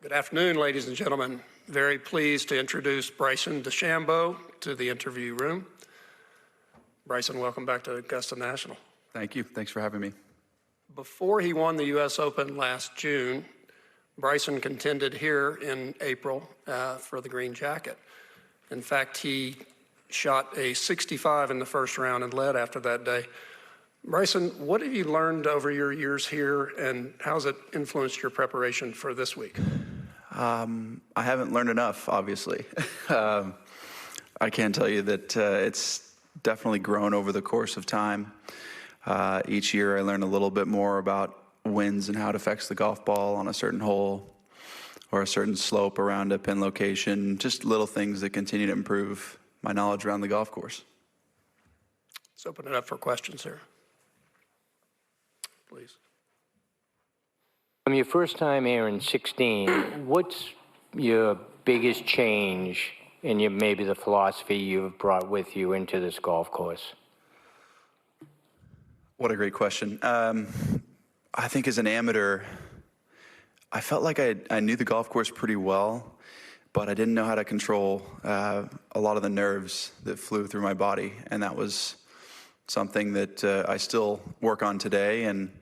Good afternoon, ladies and gentlemen. Very pleased to introduce Bryson DeChambeau to the interview room. Bryson, welcome back to Augusta National. Thank you. Thanks for having me. Before he won the U.S. Open last June, Bryson contended here in April for the green jacket. In fact, he shot a 65 in the first round and led after that day. Bryson, what have you learned over your years here, and how's it influenced your preparation for this week? I haven't learned enough, obviously. I can tell you that it's definitely grown over the course of time. Each year I learn a little bit more about winds and how it affects the golf ball on a certain hole or a certain slope around a pin location, just little things that continue to improve my knowledge around the golf course. Let's open it up for questions here. Please. From your first time here in 16, what's your biggest change in maybe the philosophy you've brought with you into this golf course? What a great question. I think as an amateur, I felt like I knew the golf course pretty well, but I didn't know how to control a lot of the nerves that flew through my body, and that was something that I still work on today. And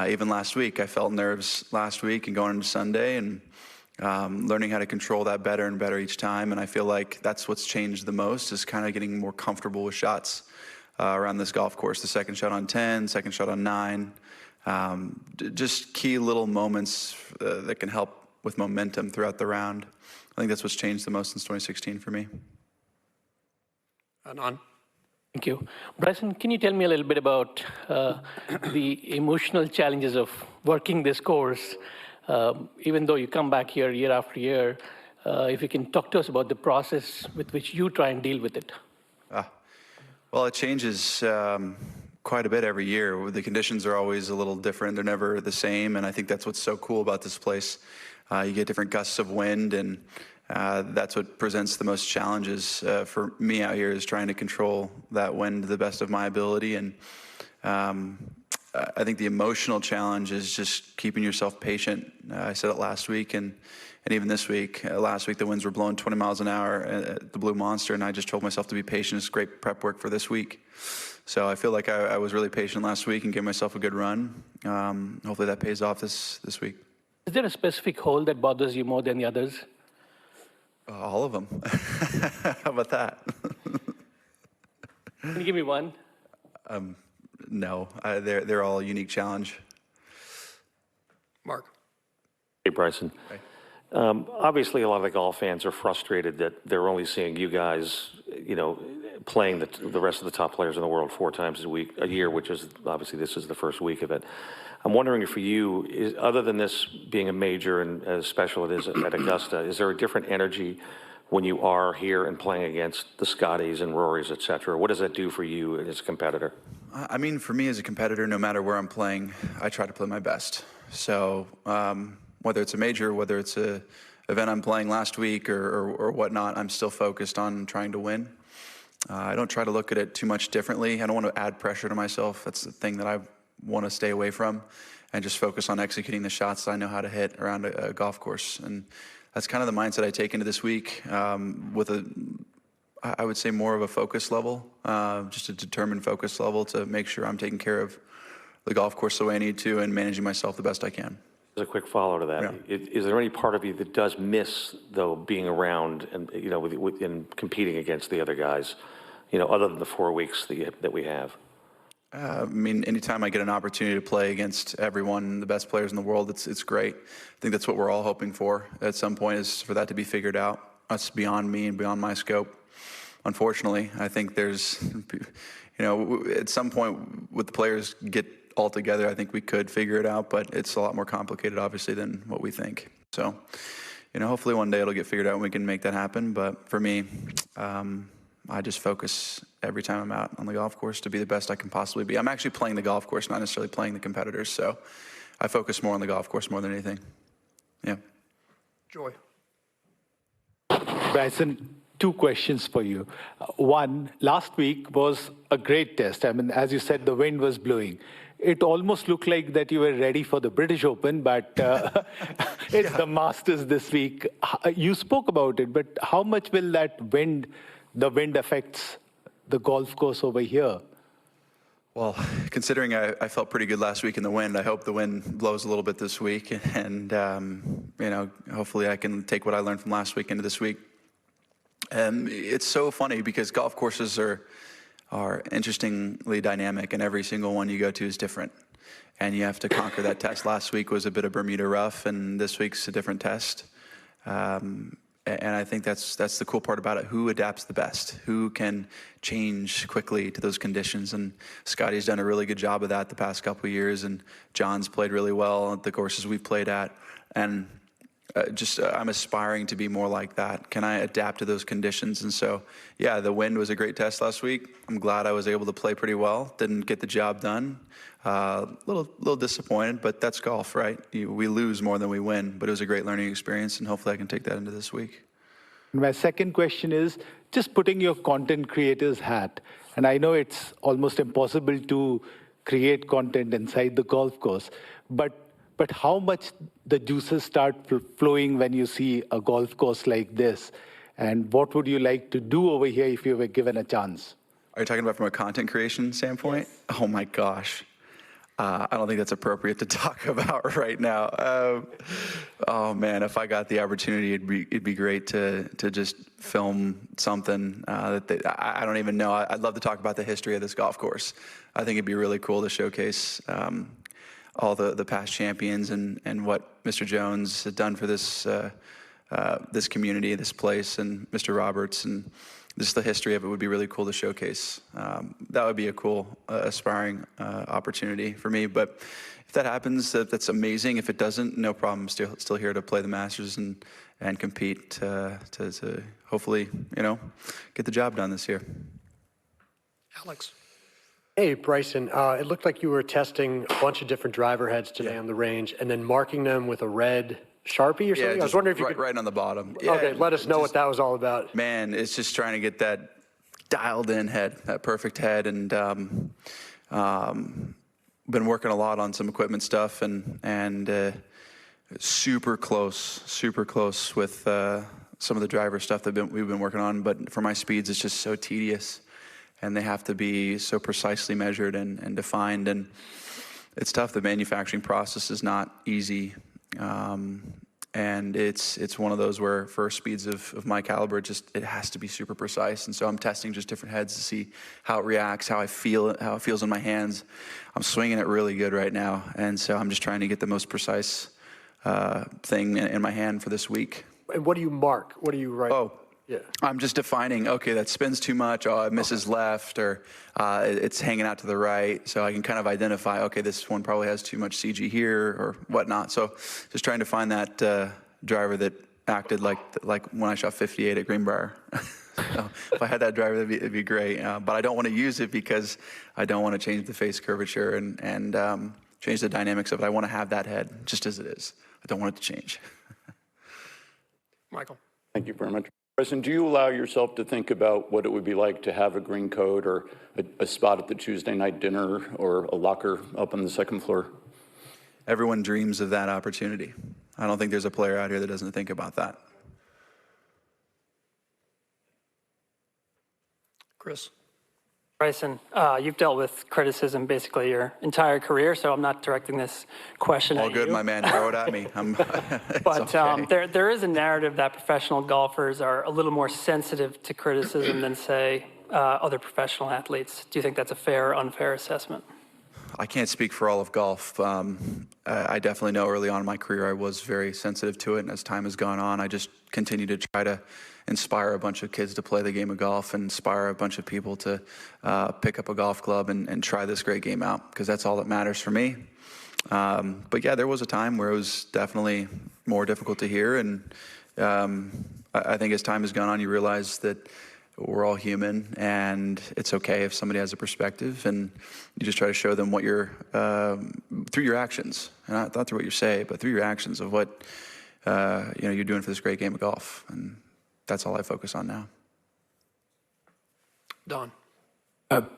even last week, I felt nerves last week and going into Sunday, and learning how to control that better and better each time. And I feel like that's what's changed the most, is kind of getting more comfortable with shots around this golf course. The second shot on 10, second shot on 9, just key little moments that can help with momentum throughout the round. I think that's what's changed the most since 2016 for me. Anand. Thank you. Bryson, can you tell me a little bit about the emotional challenges of working this course? Even though you come back here year after year, if you can talk to us about the process with which you try and deal with it. Well, it changes quite a bit every year. The conditions are always a little different. They're never the same, and I think that's what's so cool about this place. You get different gusts of wind, and that's what presents the most challenges for me out here, is trying to control that wind to the best of my ability. And I think the emotional challenge is just keeping yourself patient. I said it last week and even this week. Last week the winds were blowing 20 miles an hour at the Blue Monster, and I just told myself to be patient. It's great prep work for this week. So I feel like I was really patient last week and gave myself a good run. Hopefully that pays off this week. Is there a specific hole that bothers you more than the others? All of them. How about that? Can you give me one? No, they're all a unique challenge. Mark. Hey, Bryson. Hey. Obviously, a lot of the golf fans are frustrated that they're only seeing you guys, playing the rest of the top players in the world 4 times a year, which is obviously this is the first week of it. I'm wondering if for you, other than this being a major and as special it is at Augusta, is there a different energy when you are here and playing against the Scotties and Rorys, et cetera? What does that do for you as a competitor? I mean, for me as a competitor, no matter where I'm playing, I try to play my best. So whether it's a major, whether it's a event I'm playing last week or whatnot, I'm still focused on trying to win. I don't try to look at it too much differently. I don't want to add pressure to myself. That's the thing that I want to stay away from, and just focus on executing the shots that I know how to hit around a golf course. And that's kind of the mindset I take into this week, with I would say more of a focus level, just a determined focus level to make sure I'm taking care of the golf course the way I need to and managing myself the best I can. As a quick follow to that, yeah. Is there any part of you that does miss, though, being around and and competing against the other guys, other than the 4 weeks that we have? I mean, anytime I get an opportunity to play against everyone, the best players in the world, it's great. I think that's what we're all hoping for at some point, is for that to be figured out. That's beyond me and beyond my scope. Unfortunately, I think there's, at some point with the players get all together, I think we could figure it out, but it's a lot more complicated, obviously, than what we think. So, hopefully one day it'll get figured out and we can make that happen. But for me, I just focus every time I'm out on the golf course to be the best I can possibly be. I'm actually playing the golf course, not necessarily playing the competitors. So I focus more on the golf course more than anything. Yeah. Joy. Bryson, 2 questions for you. One, last week was a great test. I mean, as you said, the wind was blowing. It almost looked like that you were ready for the British Open, but It's the Masters this week. You spoke about it, but how much will the wind affects the golf course over here? Well, considering I felt pretty good last week in the wind, I hope the wind blows a little bit this week, and hopefully I can take what I learned from last week into this week. It's so funny because golf courses are interestingly dynamic, and every single one you go to is different, and you have to conquer that test. Last week was a bit of Bermuda rough, and this week's a different test. And I think that's the cool part about it. Who adapts the best? Who can change quickly to those conditions? And Scotty's done a really good job of that the past couple of years, and John's played really well at the courses we've played at. And I'm aspiring to be more like that. Can I adapt to those conditions? And so, yeah, the wind was a great test last week. I'm glad I was able to play pretty well. Didn't get the job done. Little disappointed, but that's golf, right? We lose more than we win, but it was a great learning experience, and hopefully I can take that into this week. My second question is just putting your content creator's hat. And I know it's almost impossible to create content inside the golf course, but how much the juices start flowing when you see a golf course like this? And what would you like to do over here if you were given a chance? Are you talking about from a content creation standpoint? Yes. Oh my gosh. I don't think that's appropriate to talk about right now. Oh man, if I got the opportunity, it'd be great to just film something I don't even know. I'd love to talk about the history of this golf course. I think it'd be really cool to showcase all the past champions and what Mr. Jones had done for this this community, this place, and Mr. Roberts, and just the history of it would be really cool to showcase. That would be a cool, aspiring opportunity for me. But if that happens, that's amazing. If it doesn't, no problem. Still here to play the Masters and compete to hopefully, get the job done this year. Alex. Hey, Bryson. It looked like you were testing a bunch of different driver heads today on the range and then marking them with a red Sharpie or something? Yeah, I was wondering if you could... right on the bottom. Yeah, okay, let us know what that was all about. Man, it's just trying to get that dialed in head, that perfect head, and been working a lot on some equipment stuff and super close with some of the driver stuff that we've been working on. But for my speeds, it's just so tedious, and they have to be so precisely measured and defined, and it's tough. The manufacturing process is not easy. And it's one of those where for speeds of my caliber, it has to be super precise. And so I'm testing just different heads to see how it reacts, how I feel it, how it feels in my hands. I'm swinging it really good right now. And so I'm just trying to get the most precise thing in my hand for this week. And what do you mark? What do you write? Oh, yeah. I'm just defining, okay, that spins too much, it misses left, or it's hanging out to the right, so I can kind of identify, okay, this one probably has too much CG here, or whatnot. So just trying to find that driver that acted like when I shot 58 at Greenbrier. So if I had that driver, it'd be great. But I don't want to use it because I don't want to change the face curvature and change the dynamics of it. I want to have that head just as it is. I don't want it to change. Michael. Thank you very much. Bryson, do you allow yourself to think about what it would be like to have a green coat or a spot at the Tuesday night dinner or a locker up on the second floor? Everyone dreams of that opportunity. I don't think there's a player out here that doesn't think about that. Chris. Bryson, you've dealt with criticism basically your entire career, so I'm not directing this question at you. All good, my man. Throw it at me. But okay. there is a narrative that professional golfers are a little more sensitive to criticism than, say, other professional athletes. Do you think that's a fair or unfair assessment? I can't speak for all of golf. I definitely know early on in my career I was very sensitive to it, and as time has gone on, I just continue to try to inspire a bunch of kids to play the game of golf and inspire a bunch of people to pick up a golf club and try this great game out, because that's all that matters for me. But yeah, there was a time where it was definitely more difficult to hear, and I think as time has gone on, you realize that we're all human, and it's okay if somebody has a perspective, and you just try to show them what you're, through your actions, and not through what you say, but through your actions of what you're doing for this great game of golf, and that's all I focus on now. Don.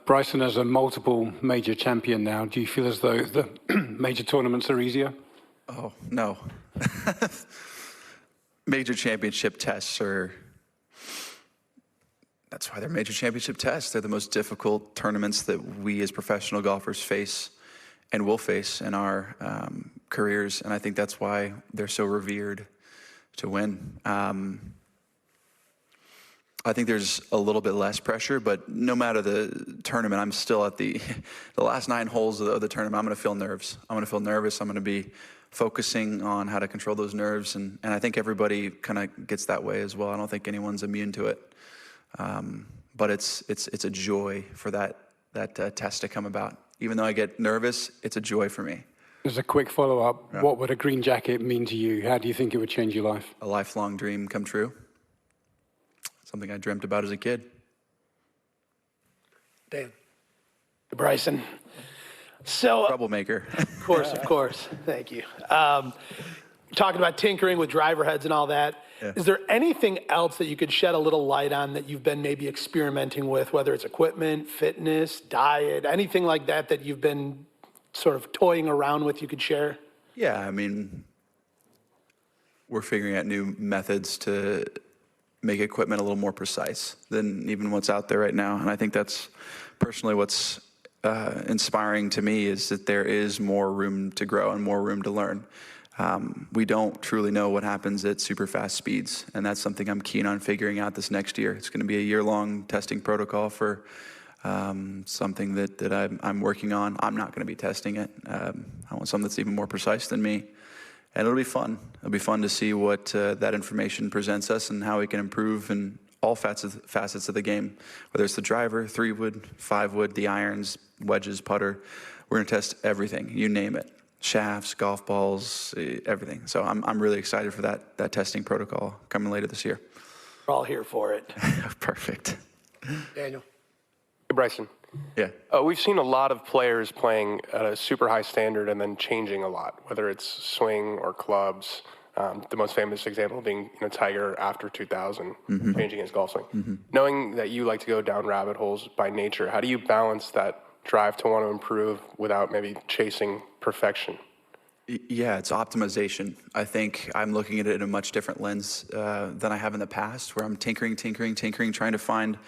Bryson, as a multiple major champion now, do you feel as though the major tournaments are easier? Oh, no. Major championship tests that's why they're major championship tests. They're the most difficult tournaments that we as professional golfers face and will face in our careers. And I think that's why they're so revered to win. I think there's a little bit less pressure, but no matter the tournament, I'm still at the last 9 holes of the tournament. I'm going to feel nerves. I'm going to feel nervous. I'm going to be focusing on how to control those nerves. And I think everybody kind of gets that way as well. I don't think anyone's immune to it. But it's a joy for that test to come about. Even though I get nervous, it's a joy for me. As a quick follow-up, what would a green jacket mean to you? How do you think it would change your life? A lifelong dream come true. Something I dreamt about as a kid. Dan. Bryson. So, Troublemaker. of course. Thank you. Talking about tinkering with driver heads and all that. Yeah. Is there anything else that you could shed a little light on that you've been maybe experimenting with, whether it's equipment, fitness, diet, anything like that that you've been sort of toying around with you could share? Yeah, I mean, we're figuring out new methods to make equipment a little more precise than even what's out there right now. And I think that's personally what's inspiring to me, is that there is more room to grow and more room to learn. We don't truly know what happens at super fast speeds, and that's something I'm keen on figuring out this next year. It's going to be a year-long testing protocol for something that I'm working on. I'm not going to be testing it. I want something that's even more precise than me, and it'll be fun. It'll be fun to see what that information presents us and how we can improve in all facets of the game, whether it's the driver, 3-wood, 5-wood, the irons, wedges, putter. We're going to test everything, you name it. Shafts, golf balls, everything. So I'm really excited for that testing protocol coming later this year. We're all here for it. Perfect. Daniel. Hey, Bryson. Yeah. We've seen a lot of players playing at a super high standard and then changing a lot, whether it's swing or clubs. The most famous example being Tiger after 2000, changing his golf swing. Knowing that you like to go down rabbit holes by nature, how do you balance that drive to want to improve without maybe chasing perfection? Yeah, it's optimization. I think I'm looking at it in a much different lens than I have in the past, where I'm tinkering, trying to find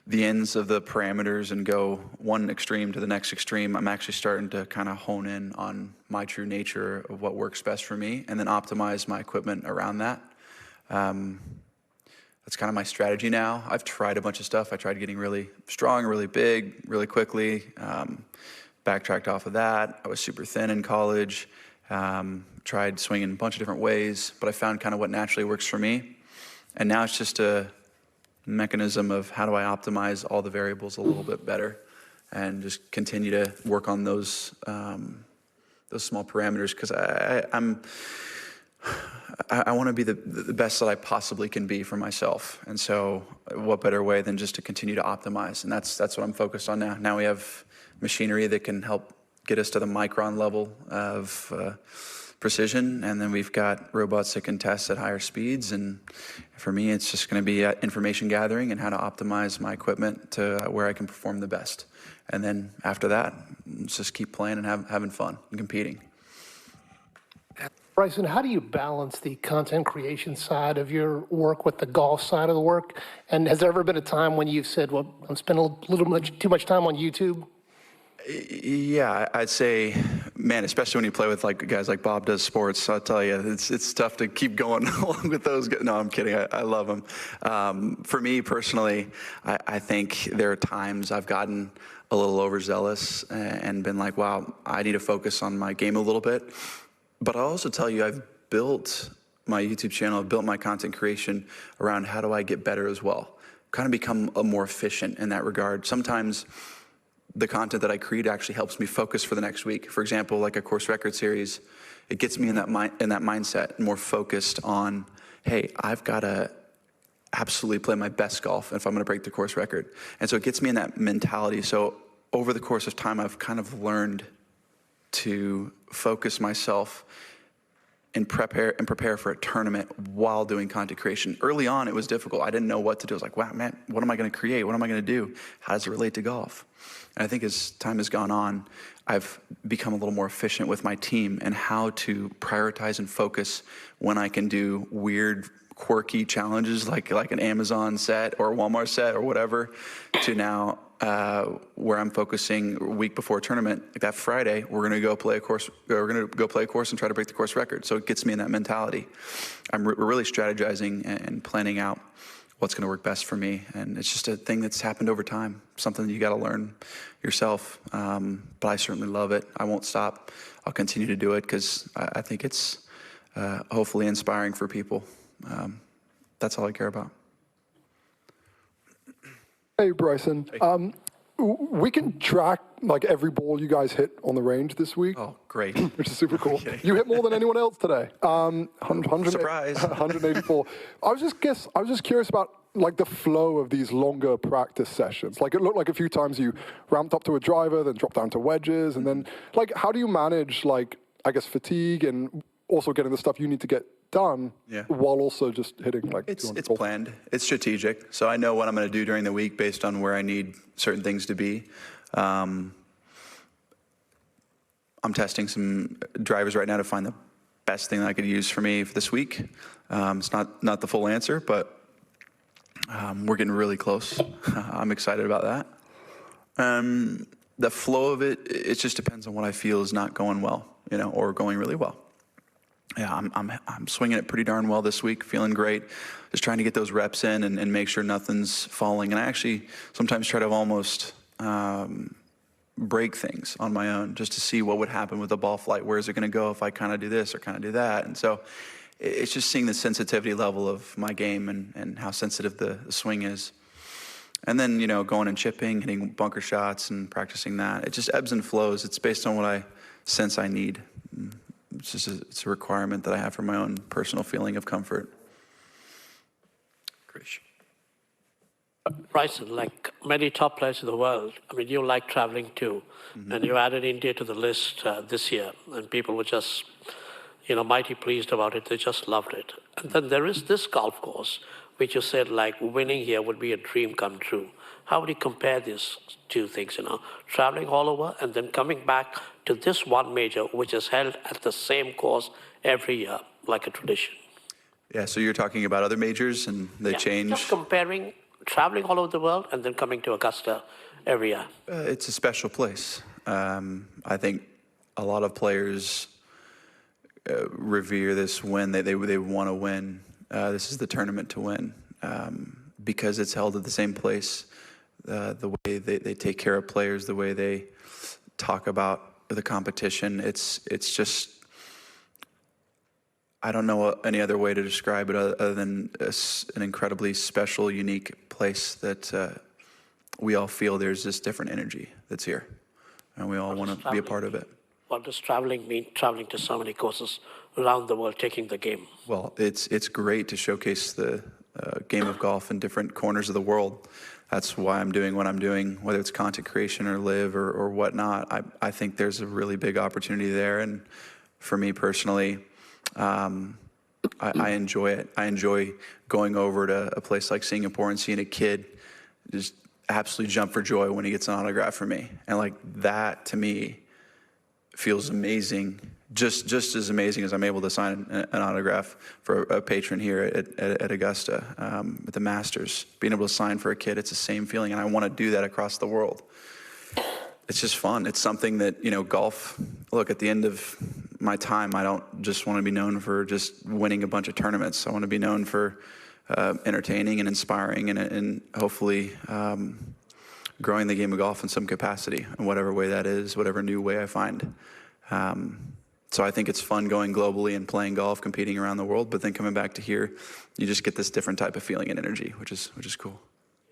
the ends of the parameters and go one extreme to the next extreme. I'm actually starting to kind of hone in on my true nature of what works best for me, and then optimize my equipment around that. That's kind of my strategy now. I've tried a bunch of stuff. I tried getting really strong, really big, really quickly. Backtracked off of that. I was super thin in college. Tried swinging a bunch of different ways, but I found kind of what naturally works for me. And now it's just a mechanism of how do I optimize all the variables a little bit better, and just continue to work on those small parameters, because I want to be the best that I possibly can be for myself. And so what better way than just to continue to optimize? And that's what I'm focused on now. Now we have machinery that can help get us to the micron level of precision, and then we've got robots that can test at higher speeds. And for me, it's just going to be information gathering and how to optimize my equipment to where I can perform the best. And then after that, let's just keep playing and having fun and competing. Bryson, how do you balance the content creation side of your work with the golf side of the work? And has there ever been a time when you've said, well, I'm spending a little too much time on YouTube? Yeah, I'd say, man, especially when you play with guys like Bob does sports, I'll tell you, it's tough to keep going along with those guys. No, I'm kidding. I love them. For me personally, I think there are times I've gotten a little overzealous and been like, wow, I need to focus on my game a little bit. But I'll also tell you, I've built my YouTube channel, I've built my content creation around how do I get better as well. Kind of become more efficient in that regard. Sometimes the content that I create actually helps me focus for the next week. For example, like a course record series, it gets me in that mindset, more focused on, hey, I've got to absolutely play my best golf if I'm going to break the course record. And so it gets me in that mentality. So over the course of time, I've kind of learned to focus myself and prepare for a tournament while doing content creation. Early on, it was difficult. I didn't know what to do. I was like, wow, man, what am I going to create? What am I going to do? How does it relate to golf? And I think as time has gone on, I've become a little more efficient with my team and how to prioritize and focus when I can do weird, quirky challenges like an Amazon set or a Walmart set or whatever, to now where I'm focusing a week before a tournament. Like that Friday, we're going to go play a course. We're going to go play a course and try to break the course record. So it gets me in that mentality. We're really strategizing and planning out what's going to work best for me. And it's just a thing that's happened over time, something that you got to learn yourself. But I certainly love it. I won't stop. I'll continue to do it because I think it's hopefully inspiring for people. That's all I care about. Hey, Bryson. Hey. We can track like every ball you guys hit on the range this week. Oh, great. Which is super cool. You hit more than anyone else today. Surprise. 184. I was just curious about like the flow of these longer practice sessions. Like it looked like a few times you ramped up to a driver, then dropped down to wedges, and then like how do you manage like I guess fatigue and also getting the stuff you need to get done while also just hitting like it's planned, it's strategic, so I know what I'm going to do during the week based on where I need certain things to be. I'm testing some drivers right now to find the best thing that I could use for me for this week. It's not the full answer, but we're getting really close. I'm excited about that. The flow of it just depends on what I feel is not going well, or going really well. Yeah, I'm swinging it pretty darn well this week, feeling great. Just trying to get those reps in and make sure nothing's falling. And I actually sometimes try to almost break things on my own just to see what would happen with the ball flight. Where is it going to go if I kind of do this or kind of do that? And so it's just seeing the sensitivity level of my game and how sensitive the swing is. And then, going and chipping, hitting bunker shots and practicing that. It just ebbs and flows. It's based on what I sense I need. It's a requirement that I have for my own personal feeling of comfort. Krish. Bryson, like many top players in the world, I mean, you like traveling too, and you added India to the list this year, and people were just, mighty pleased about it. They just loved it. And then there is this golf course, which you said like winning here would be a dream come true. How would you compare these two things, traveling all over and then coming back to this one major, which is held at the same course every year, like a tradition? Yeah, so you're talking about other majors and they change? Just comparing traveling all over the world and then coming to Augusta every year. It's a special place. I think a lot of players revere this win. They want to win. This is the tournament to win because it's held at the same place. The way they take care of players, the way they talk about the competition, it's just, I don't know any other way to describe it other than an incredibly special, unique place that we all feel there's this different energy that's here, and we all want to be a part of it. What does traveling mean, traveling to so many courses around the world, taking the game? Well, it's great to showcase the game of golf in different corners of the world. That's why I'm doing what I'm doing, whether it's content creation or live or whatnot. I think there's a really big opportunity there. And for me personally, I enjoy it. I enjoy going over to a place like Singapore and seeing a kid just absolutely jump for joy when he gets an autograph from me. And like that to me feels amazing. Just as amazing as I'm able to sign an autograph for a patron here at Augusta, at the Masters. Being able to sign for a kid, it's the same feeling, and I want to do that across the world. It's just fun. It's something that, golf, look, at the end of my time, I don't just want to be known for just winning a bunch of tournaments. I want to be known for entertaining and inspiring and hopefully growing the game of golf in some capacity, in whatever way that is, whatever new way I find. So I think it's fun going globally and playing golf, competing around the world, but then coming back to here, you just get this different type of feeling and energy, which is cool.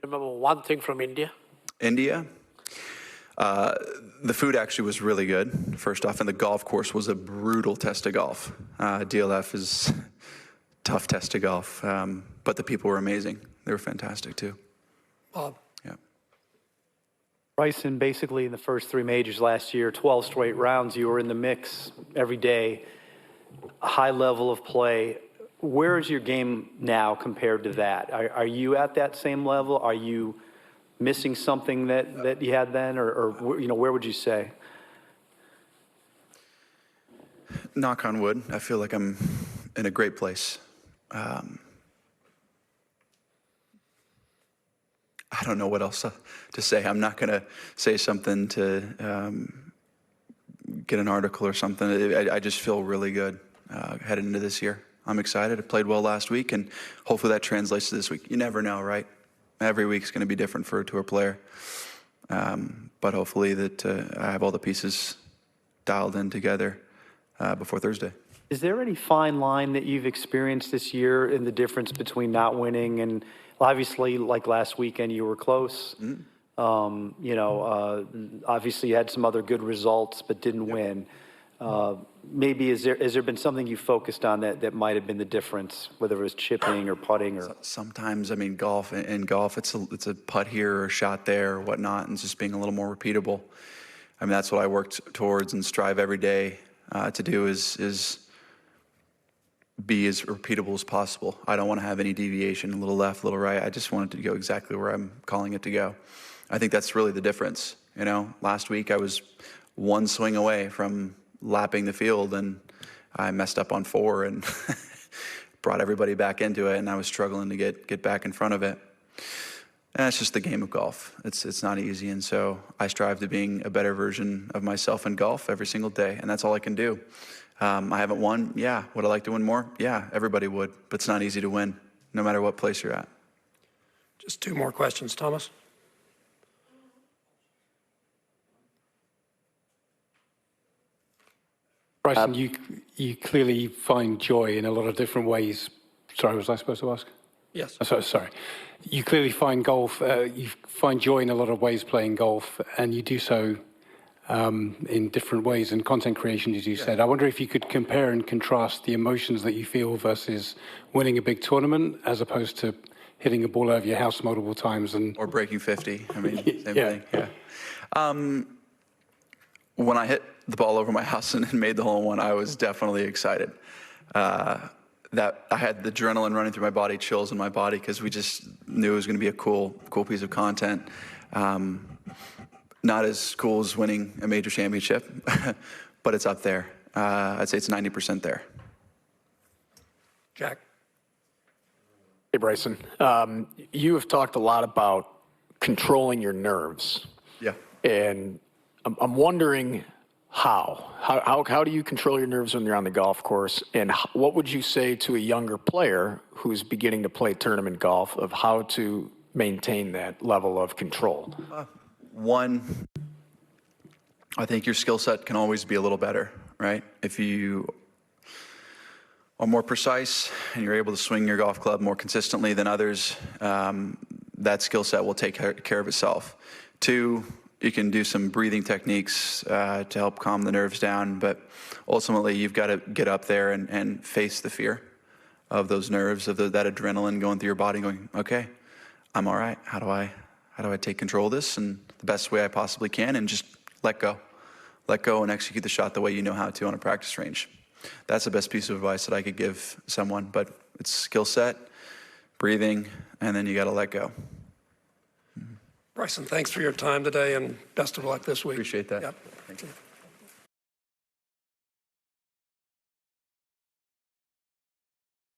Remember one thing from India? India? The food actually was really good, first off, and the golf course was a brutal test of golf. DLF is tough test of golf, but the people were amazing. They were fantastic too. Bob. Bryson, basically in the first three majors last year, 12 straight rounds, you were in the mix every day, a high level of play. Where is your game now compared to that? Are you at that same level? Are you missing something that you had then? Or where would you say? knock on wood, I feel like I'm in a great place. I don't know what else to say. I'm not going to say something to get an article or something. I just feel really good headed into this year. I'm excited. I played well last week, and hopefully that translates to this week. You never know, right? Every week is going to be different for a tour player. But hopefully that I have all the pieces dialed in together before Thursday. Is there any fine line that you've experienced this year in the difference between not winning and obviously, like last weekend, you were close. Obviously you had some other good results, but didn't win. Maybe has there been something you focused on that might have been the difference, whether it was chipping or putting or? Sometimes, I mean, golf, it's a putt here or a shot there or whatnot, and just being a little more repeatable. I mean, that's what I worked towards and strive every day to do is be as repeatable as possible. I don't want to have any deviation, a little left, a little right. I just want it to go exactly where I'm calling it to go. I think that's really the difference. Last week I was one swing away from lapping the field, and I messed up on 4 and brought everybody back into it, and I was struggling to get back in front of it. And it's just the game of golf. It's not easy, and so I strive to being a better version of myself in golf every single day, and that's all I can do. I haven't won. Yeah. Would I like to win more? Yeah, everybody would, but it's not easy to win, no matter what place you're at. Just 2 more questions, Thomas. Bryson, you clearly find joy in a lot of different ways. Sorry, was I supposed to ask? Yes. Sorry. You clearly find you find joy in a lot of ways playing golf, and you do so in different ways in content creation, as you said. I wonder if you could compare and contrast the emotions that you feel versus winning a big tournament as opposed to hitting a ball over your house multiple times or breaking 50. I mean, same thing. Yeah. When I hit the ball over my house and made the hole-in-one, I was definitely excited. That I had the adrenaline running through my body, chills in my body, because we just knew it was going to be a cool piece of content. Not as cool as winning a major championship, but it's up there. I'd say it's 90% there. Jack. Hey, Bryson. You have talked a lot about controlling your nerves. Yeah. And I'm wondering how do you control your nerves when you're on the golf course? And what would you say to a younger player who's beginning to play tournament golf of how to maintain that level of control? One, I think your skill set can always be a little better, right? If you are more precise and you're able to swing your golf club more consistently than others, that skill set will take care of itself. 2, you can do some breathing techniques to help calm the nerves down, but ultimately you've got to get up there and face the fear of those nerves, of that adrenaline going through your body, going, okay, I'm all right. How do I take control of this in the best way I possibly can, and just let go and execute the shot the way you know how to on a practice range. That's the best piece of advice that I could give someone, but it's skill set, breathing, and then you got to let go. Bryson, thanks for your time today, and best of luck this week. Appreciate that. Yep. Thank you.